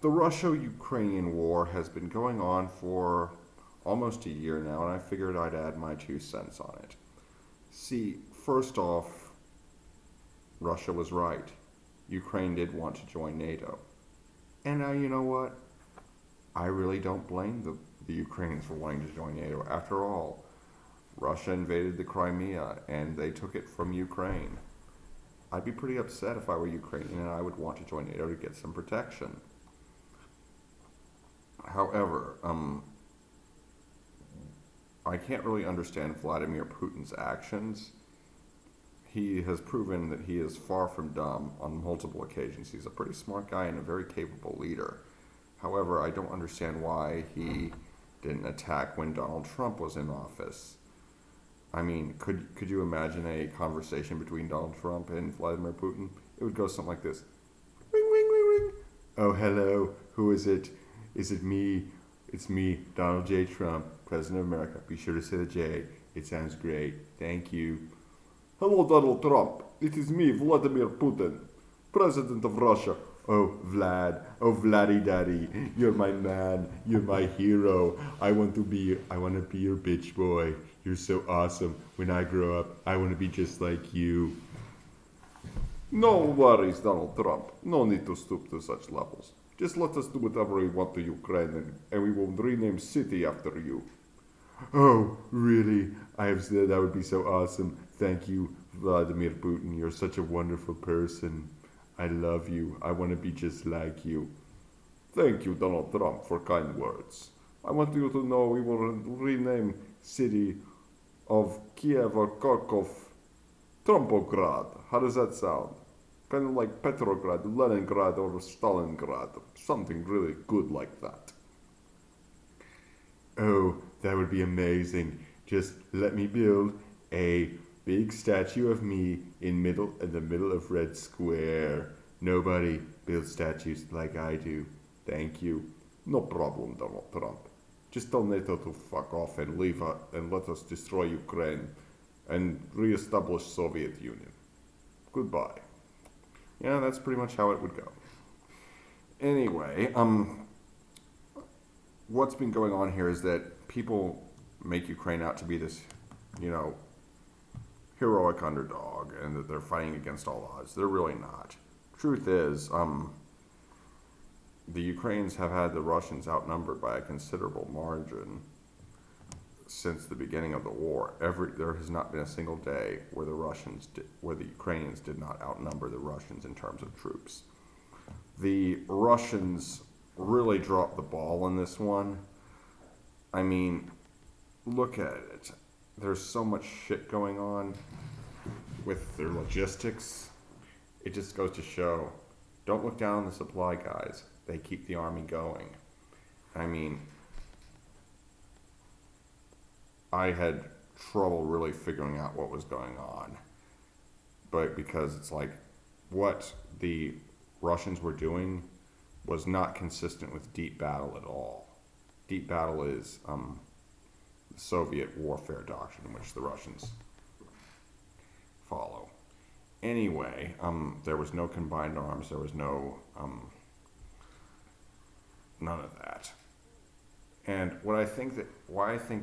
The Russo-Ukrainian War has been going on for almost a year now, and I figured I'd add my 2 cents on it. See, first off, Russia was right. Ukraine did want to join NATO. And now you know what? I really don't blame the Ukrainians for wanting to join NATO. After all, Russia invaded the Crimea and they took it from Ukraine. I'd be pretty upset if I were Ukrainian and I would want to join NATO to get some protection. However, I can't really understand Vladimir Putin's actions. He has proven that he is far from dumb on multiple occasions. He's a pretty smart guy and a very capable leader. However, I don't understand why he didn't attack when Donald Trump was in office. I mean, could you imagine a conversation between Donald Trump and Vladimir Putin? It would go something like this. Ring, ring, ring, ring. Oh, hello. Who is it? Is it me? It's me, Donald J. Trump, President of America. Be sure to say the J. It sounds great. Thank you. Hello, Donald Trump. It is me, Vladimir Putin, President of Russia. Oh, Vlad. Oh, Vladdy Daddy. You're my man. You're my hero. I want to be your bitch boy. You're so awesome. When I grow up, I want to be just like you. No worries, Donald Trump. No need to stoop to such levels. Just let us do whatever we want to Ukraine and we will rename city after you. Oh, really? I have said that would be so awesome. Thank you, Vladimir Putin. You're such a wonderful person. I love you. I want to be just like you. Thank you, Donald Trump, for kind words. I want you to know we will rename city of Kiev or Kharkov Trumpograd. How does that sound? Kind of like Petrograd, Leningrad, or Stalingrad. Something really good like that. Oh, that would be amazing. Just let me build a big statue of me in the middle of Red Square. Nobody builds statues like I do. Thank you. No problem, Donald Trump. Just tell NATO to fuck off and leave and let us destroy Ukraine and re-establish Soviet Union. Goodbye. Yeah, that's pretty much how it would go. Anyway, what's been going on here is that people make Ukraine out to be this, heroic underdog and that they're fighting against all odds. They're really not. Truth is, the Ukrainians have had the Russians outnumbered by a considerable margin since the beginning of the war. There has not been a single day where the Ukrainians did not outnumber the Russians in terms of troops. The Russians really dropped the ball in this one. I mean, look at it. There's so much shit going on with their logistics. It just goes to show, don't look down on the supply guys. They keep the army going. I mean, I had trouble really figuring out what was going on. But because it's like, what the Russians were doing was not consistent with deep battle at all. Deep battle is the Soviet warfare doctrine, which the Russians follow. Anyway, there was no combined arms. There was no none of that. And why I think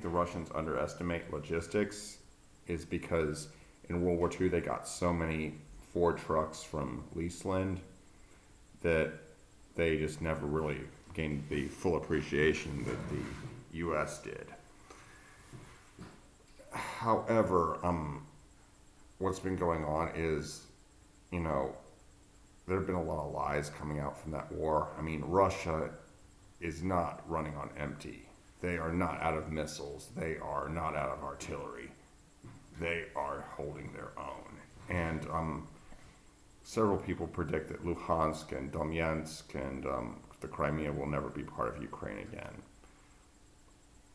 the Russians underestimate logistics is because in World War II they got so many Ford trucks from Leasland that they just never really gained the full appreciation that the U.S. did. However, what's been going on is, there have been a lot of lies coming out from that war. I mean, Russia is not running on empty. They are not out of missiles. They are not out of artillery. They are holding their own. And several people predict that Luhansk and Donetsk and the Crimea will never be part of Ukraine again.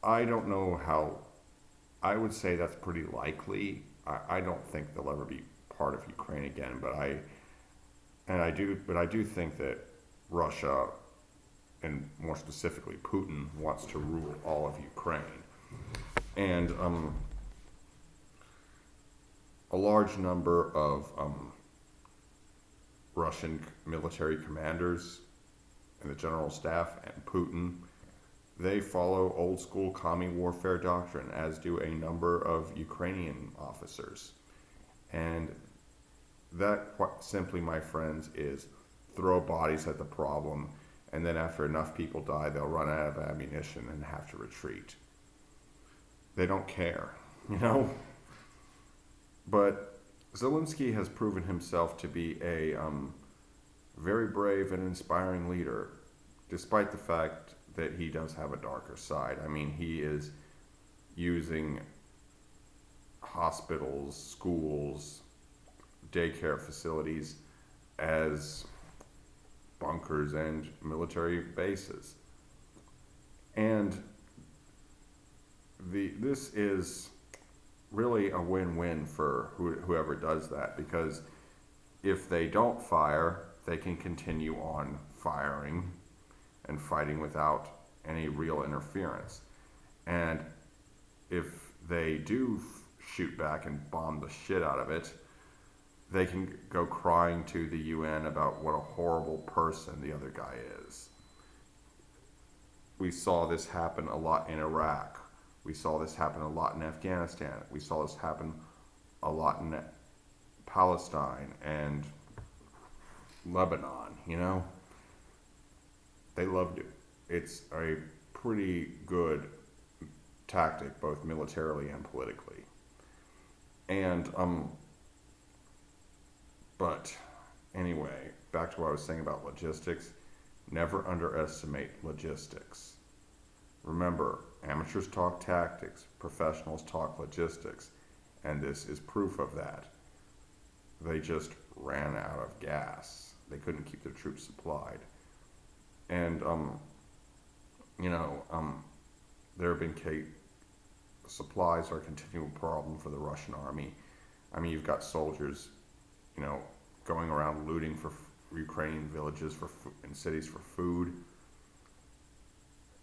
I don't know how. I would say that's pretty likely. I don't think they'll ever be part of Ukraine again, but I do think that Russia, and more specifically Putin, wants to rule all of Ukraine. And a large number of Russian military commanders and the general staff and Putin, they follow old school commie warfare doctrine, as do a number of Ukrainian officers. And that, quite simply, my friends, is throw bodies at the problem, and then after enough people die, they'll run out of ammunition and have to retreat. They don't care, you know? But Zelensky has proven himself to be a very brave and inspiring leader, despite the fact that he does have a darker side. I mean, he is using hospitals, schools, daycare facilities as bunkers and military bases. And this is really a win-win for whoever does that, because if they don't fire, they can continue on firing and fighting without any real interference. And if they do shoot back and bomb the shit out of it, they can go crying to the UN about what a horrible person the other guy is. We saw this happen a lot in Iraq. We saw this happen a lot in Afghanistan. We saw this happen a lot in Palestine and Lebanon, you know? They loved it. It's a pretty good tactic, both militarily and politically. And, but anyway, back to what I was saying about logistics. Never underestimate logistics. Remember, amateurs talk tactics, professionals talk logistics, and this is proof of that. They just ran out of gas. They couldn't keep their troops supplied. And, there have been supplies are a continual problem for the Russian army. I mean, you've got soldiers, going around looting for Ukrainian villages and cities for food.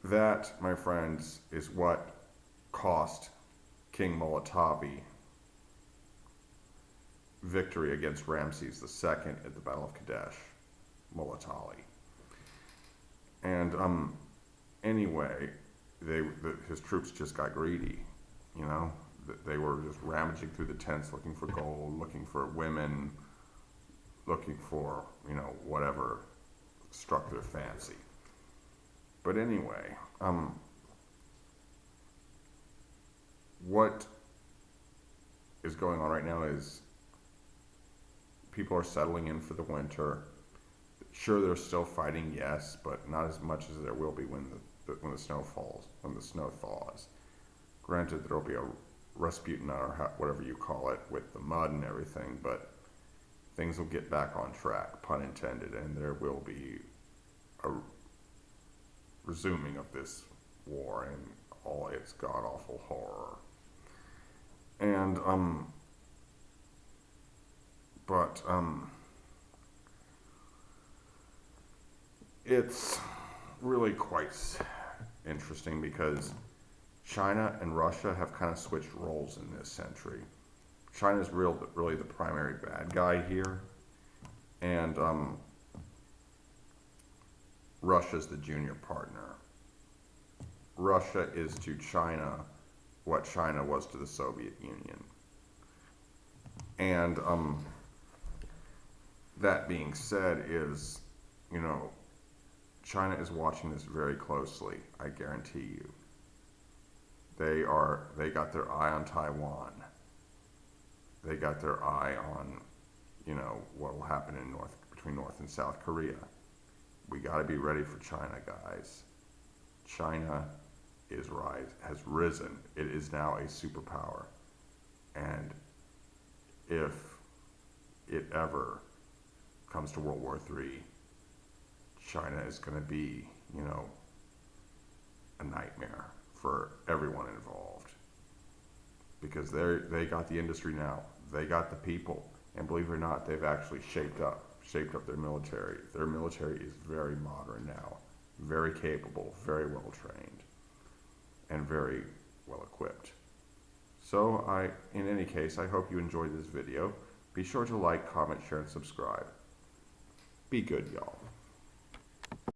That, my friends, is what cost King Molotov victory against Ramses II at the Battle of Kadesh, Molotov. And anyway, his troops just got greedy, They were just rummaging through the tents looking for gold, looking for women, looking for, whatever struck their fancy. But anyway, what is going on right now is people are settling in for the winter. Sure, they're still fighting, yes, but not as much as there will be when the snow falls, when the snow thaws. Granted, there will be a Rasputin or whatever you call it with the mud and everything, but things will get back on track, pun intended, and there will be a resuming of this war and all its god-awful horror. And, it's really quite interesting because China and Russia have kind of switched roles in this century. China's really the primary bad guy here, and Russia's the junior partner. Russia is to China what China was to the Soviet Union. And that being said is, China is watching this very closely, I guarantee you. They got their eye on Taiwan. They got their eye on, what will happen between North and South Korea. We got to be ready for China, guys. China has risen. It is now a superpower. And if it ever comes to World War III, China is going to be, a nightmare for everyone involved. Because they got the industry now. They got the people. And believe it or not, they've actually shaped up their military. Their military is very modern now, very capable, very well trained, and very well equipped. So in any case, I hope you enjoyed this video. Be sure to like, comment, share, and subscribe. Be good, y'all.